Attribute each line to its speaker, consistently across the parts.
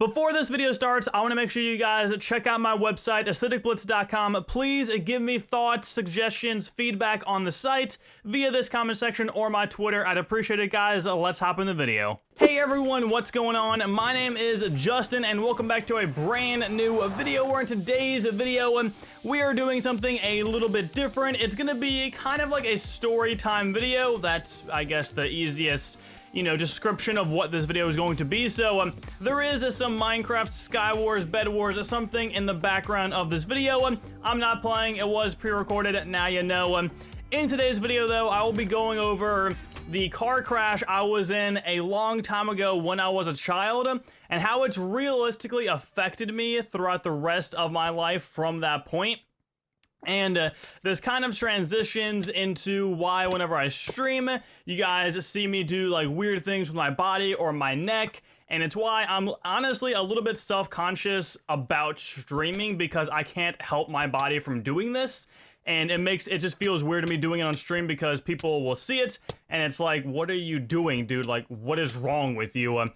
Speaker 1: Before this video starts, I want to make sure you guys check out my website, BliTzz.com. Please give me thoughts, suggestions, feedback on the site via this comment section or my Twitter. I'd appreciate it, guys. Let's hop in the video. Hey everyone, what's going on? My name is Justin, and welcome back to a brand new video. Where in today's video, we are doing something a little bit different. It's gonna be kind of like a story time video. That's, I guess, the easiest description of what this video is going to be. So there is some Minecraft Skywars, Bed Wars, or something in the background of this video. I'm not playing, it was pre-recorded, now you know. In today's video though, I will be going over the car crash I was in a long time ago when I was a child, and how it's realistically affected me throughout the rest of my life from that point. And this kind of transitions into why whenever I stream, you guys see me do like weird things with my body or my neck. And it's why I'm honestly a little bit self-conscious about streaming, because I can't help my body from doing this. And it just feels weird to me doing it on stream, because people will see it and it's like, what are you doing, dude? Like, what is wrong with you?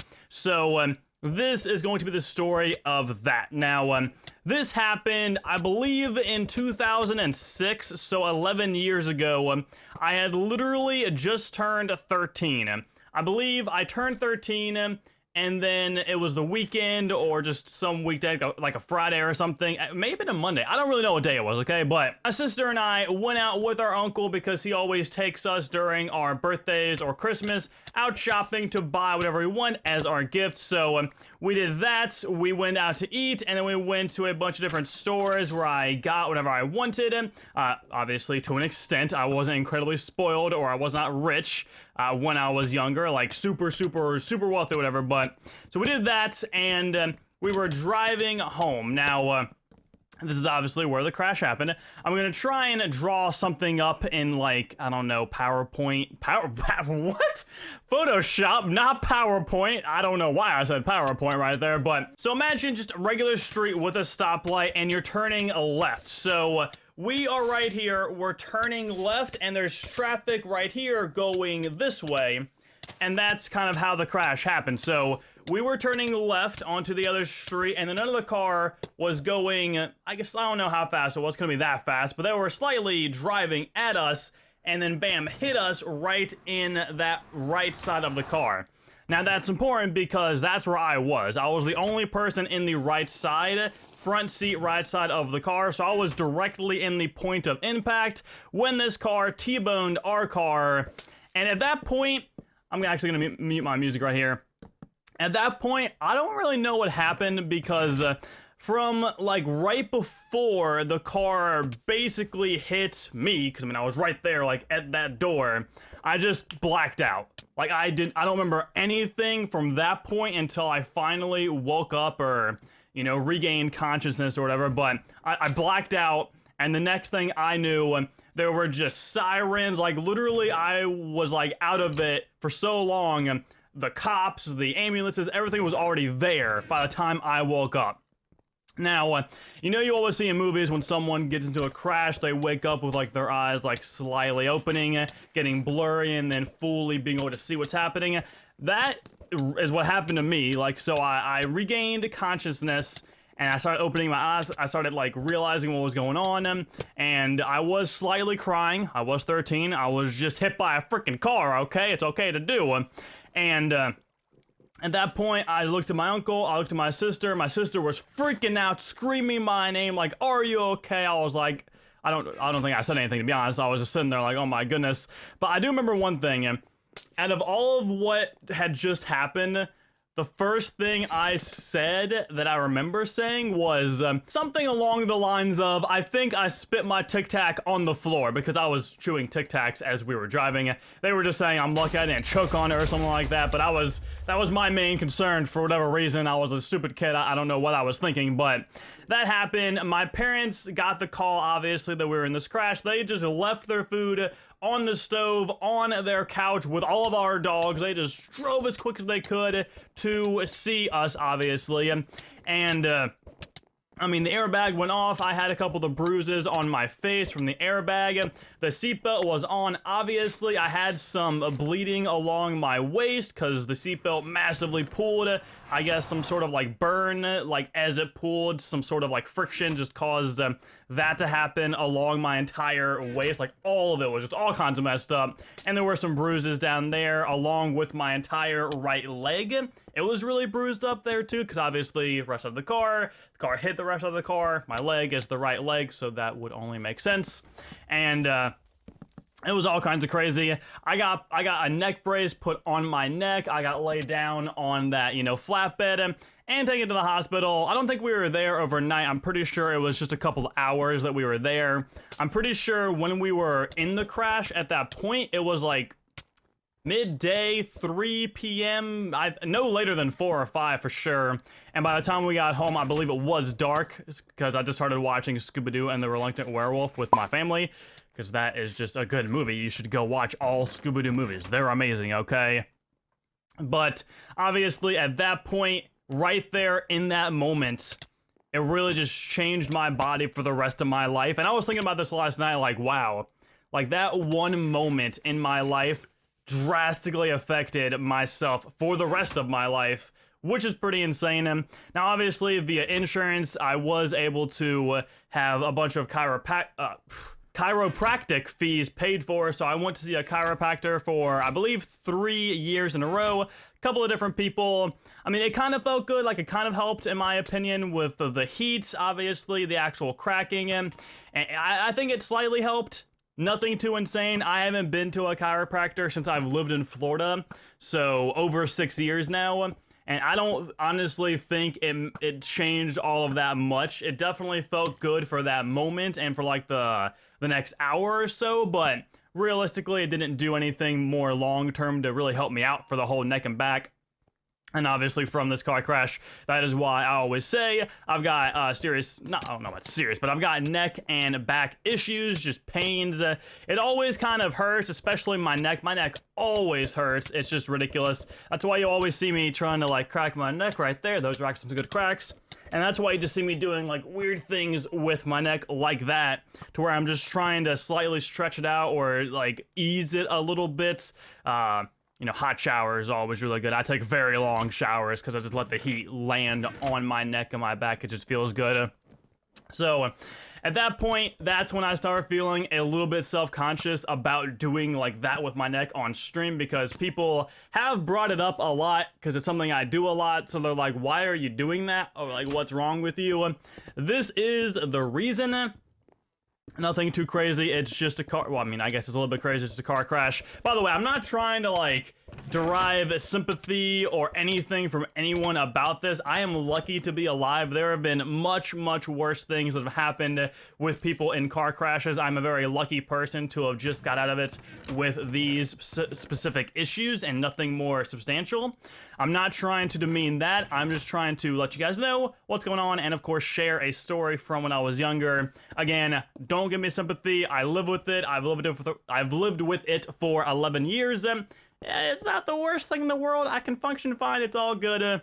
Speaker 1: This is going to be the story of that. Now, this happened, I believe, in 2006, so 11 years ago. I had literally just turned 13. I believe I turned 13, and then it was the weekend or just some weekday, like a Friday or something. It may have been a Monday. I don't really know what day it was, okay? But my sister and I went out with our uncle, because he always takes us during our birthdays or Christmas out shopping to buy whatever we want as our gift. So we did that. We went out to eat, and then we went to a bunch of different stores where I got whatever I wanted. Obviously, to an extent, I wasn't incredibly spoiled, or I was not rich when I was younger, like super wealthy, whatever. But so we did that, and we were driving home. Now, this is obviously where the crash happened. I'm gonna try and draw something up in, like, I don't know, PowerPoint. What? Photoshop, not PowerPoint. I don't know why I said PowerPoint right there, but so imagine just a regular street with a stoplight and you're turning left. So we are right here, we're turning left, and there's traffic right here going this way. And that's kind of how the crash happened. So we were turning left onto the other street, and then another car was going, I guess, I don't know how fast it was gonna be that fast, but they were slightly driving at us, and then bam, hit us right in that right side of the car. Now that's important because that's where I was. I was the only person in the right side, front seat, right side of the car, so I was directly in the point of impact when this car T-boned our car. And at that point, I'm actually gonna mute my music right here. At that point, I don't really know what happened, because from like right before the car basically hit me, because I mean I was right there like at that door, I just blacked out. Like I don't remember anything from that point until I finally woke up, or regained consciousness or whatever. But I blacked out, and the next thing I knew, there were just sirens. Like literally, I was like out of it for so long. The cops, the ambulances, everything was already there by the time I woke up. Now, you always see in movies when someone gets into a crash, they wake up with like their eyes like slightly opening, getting blurry, and then fully being able to see what's happening. That is what happened to me. Like, so I regained consciousness, and I started opening my eyes. I started like realizing what was going on, and I was slightly crying. I was 13. I was just hit by a freaking car, okay? It's okay to do. And at that point, I looked at my uncle, I looked at my sister. My sister was freaking out, screaming my name, like, "Are you okay?" I was like, I don't think I said anything, to be honest. I was just sitting there like, oh my goodness. But I do remember one thing. Out of all of what had just happened, the first thing I said that I remember saying was something along the lines of, I think I spit my Tic Tac on the floor, because I was chewing Tic Tacs as we were driving. They were just saying I'm lucky I didn't choke on it or something like that, but that was my main concern for whatever reason. I was a stupid kid. I don't know what I was thinking, but that happened. My parents got the call, obviously, that we were in this crash. They just left their food on the stove, on their couch with all of our dogs. They just drove as quick as they could to see us, obviously. And I mean, the airbag went off. I had a couple of bruises on my face from the airbag. The seatbelt was on. Obviously, I had some bleeding along my waist because the seatbelt massively pulled. I guess some sort of like burn, like as it pulled, some sort of like friction just caused that to happen along my entire waist. Like all of it was just all kinds of messed up. And there were some bruises down there along with my entire right leg. It was really bruised up there too because obviously the rest of the car hit the rest of the car. My leg is the right leg, so that would only make sense. And it was all kinds of crazy. I got a neck brace put on my neck. I got laid down on that, flatbed and taken to the hospital. I don't think we were there overnight. I'm pretty sure it was just a couple of hours that we were there. I'm pretty sure when we were in the crash at that point, it was like midday, 3 p.m., no later than 4 or 5 for sure. And by the time we got home, I believe it was dark because I just started watching Scooby-Doo and the Reluctant Werewolf with my family because that is just a good movie. You should go watch all Scooby-Doo movies. They're amazing, okay? But obviously at that point, right there in that moment, it really just changed my body for the rest of my life. And I was thinking about this last night, like, wow, like that one moment in my life drastically affected myself for the rest of my life, which is pretty insane. Now, obviously, via insurance, I was able to have a bunch of chiropractic fees paid for, so I went to see a chiropractor for, I believe, 3 years in a row. A couple of different people. I mean, it kind of felt good, like it kind of helped, in my opinion, with the heat, obviously, the actual cracking, and I think it slightly helped. Nothing too insane. I haven't been to a chiropractor since I've lived in Florida, so over 6 years now, and I don't honestly think it changed all of that much. It definitely felt good for that moment and for like the next hour or so, but realistically, it didn't do anything more long-term to really help me out for the whole neck and back. And obviously from this car crash, that is why I always say I've got I don't know about serious, but I've got neck and back issues, just pains. It always kind of hurts, especially my neck. My neck always hurts. It's just ridiculous. That's why you always see me trying to like crack my neck right there. Those are actually some good cracks. And that's why you just see me doing like weird things with my neck like that, to where I'm just trying to slightly stretch it out or like ease it a little bit. Hot shower is always really good. I take very long showers because I just let the heat land on my neck and my back. It just feels good. So at that point, that's when I started feeling a little bit self-conscious about doing like that with my neck on stream, because people have brought it up a lot because it's something I do a lot. So they're like, why are you doing that? Or like, what's wrong with you? This is the reason. Nothing too crazy. It's just a car. Well, I mean, I guess it's a little bit crazy. It's just a car crash. By the way, I'm not trying to like derive sympathy or anything from anyone about this. I am lucky to be alive. There have been much, much worse things that have happened with people in car crashes. I'm a very lucky person to have just got out of it with these specific issues and nothing more substantial. I'm not trying to demean that. I'm just trying to let you guys know what's going on and, of course, share a story from when I was younger. Again, don't give me sympathy. I live with it. I've lived with it for 11 years. It's not the worst thing in the world. I can function fine. It's all good.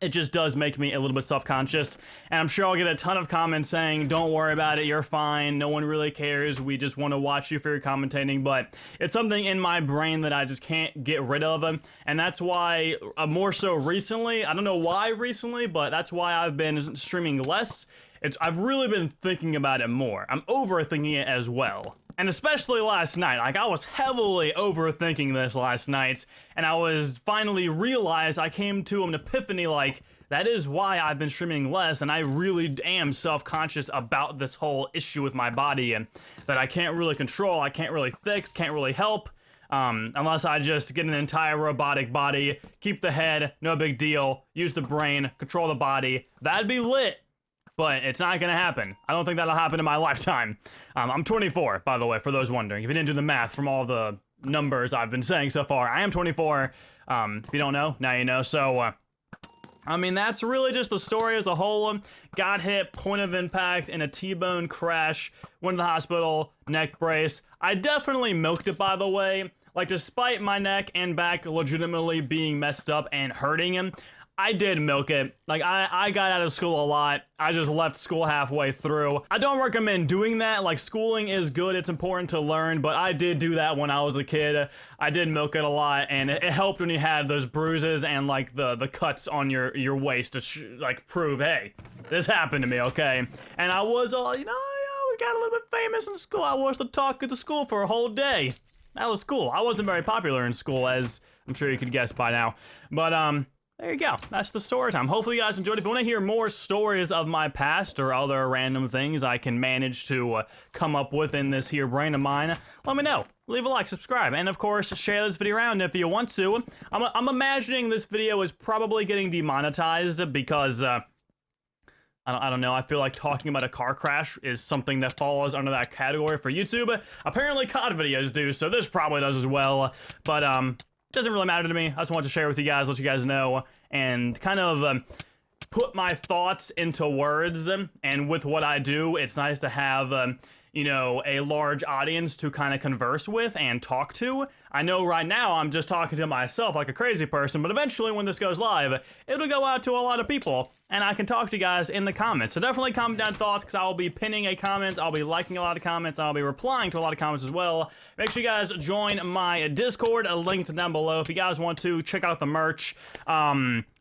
Speaker 1: It just does make me a little bit self-conscious, and I'm sure I'll get a ton of comments saying, don't worry about it, you're fine, no one really cares, we just want to watch you for your commentating, but it's something in my brain that I just can't get rid of, and that's why, more so recently, I don't know why recently, but that's why I've been streaming less. I've really been thinking about it more. I'm overthinking it as well. And especially last night, like I was heavily overthinking this last night, and I was finally realized, I came to an epiphany, like, that is why I've been streaming less, and I really am self-conscious about this whole issue with my body, and that I can't really control, I can't really fix, can't really help, unless I just get an entire robotic body, keep the head, no big deal, use the brain, control the body, that'd be lit. But it's not gonna happen. I don't think that'll happen in my lifetime. I'm 24, by the way, for those wondering. If you didn't do the math from all the numbers I've been saying so far, I am 24. If you don't know, now you know. So, I mean, that's really just the story as a whole. Got hit, point of impact, in a T-bone crash. Went to the hospital, neck brace. I definitely milked it, by the way. Like, despite my neck and back legitimately being messed up and hurting him, I did milk it. Like, I got out of school a lot. I just left school halfway through. I don't recommend doing that. Like, schooling is good. It's important to learn, but I did do that when I was a kid. I did milk it a lot, and it helped when you had those bruises and, like, the cuts on your waist to, like, prove, hey, this happened to me, okay? And I was, you know, I got a little bit famous in school. I was the talk of the school for a whole day. That was cool. I wasn't very popular in school, as I'm sure you could guess by now. But, there you go. That's the story time. Hopefully you guys enjoyed. If you want to hear more stories of my past or other random things I can manage to come up with in this here brain of mine, let me know. Leave a like, subscribe, and of course, share this video around if you want to. I'm imagining this video is probably getting demonetized because, I don't know, I feel like talking about a car crash is something that falls under that category for YouTube. Apparently COD videos do, so this probably does as well, but, doesn't really matter to me. I just want to share with you guys, let you guys know, and kind of put my thoughts into words. And with what I do, it's nice to have, you know, a large audience to kind of converse with and talk to. I know right now I'm just talking to myself like a crazy person, but eventually when this goes live, it'll go out to a lot of people, and I can talk to you guys in the comments. So definitely comment down thoughts, because I'll be pinning a comment, I'll be liking a lot of comments, I'll be replying to a lot of comments as well. Make sure you guys join my Discord, a link down below if you guys want to check out the merch.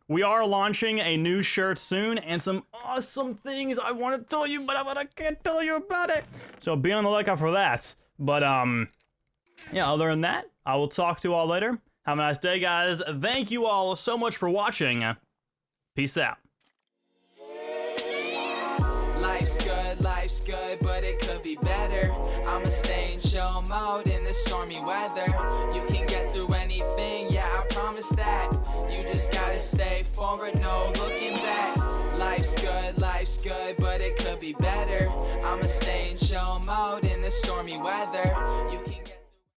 Speaker 1: We are launching a new shirt soon, and some awesome things I want to tell you, but I can't tell you about it. So be on the lookout for that. But, yeah, other than that, I will talk to you all later. Have a nice day, guys. Thank you all so much for watching. Peace out. Life's good, but it could be better. I'ma stay in chill mode in the stormy weather. You can get through anything, yeah, I promise that. You just gotta stay forward, no looking back. Life's good, but it could be better. I'ma stay in chill mode in the stormy weather. You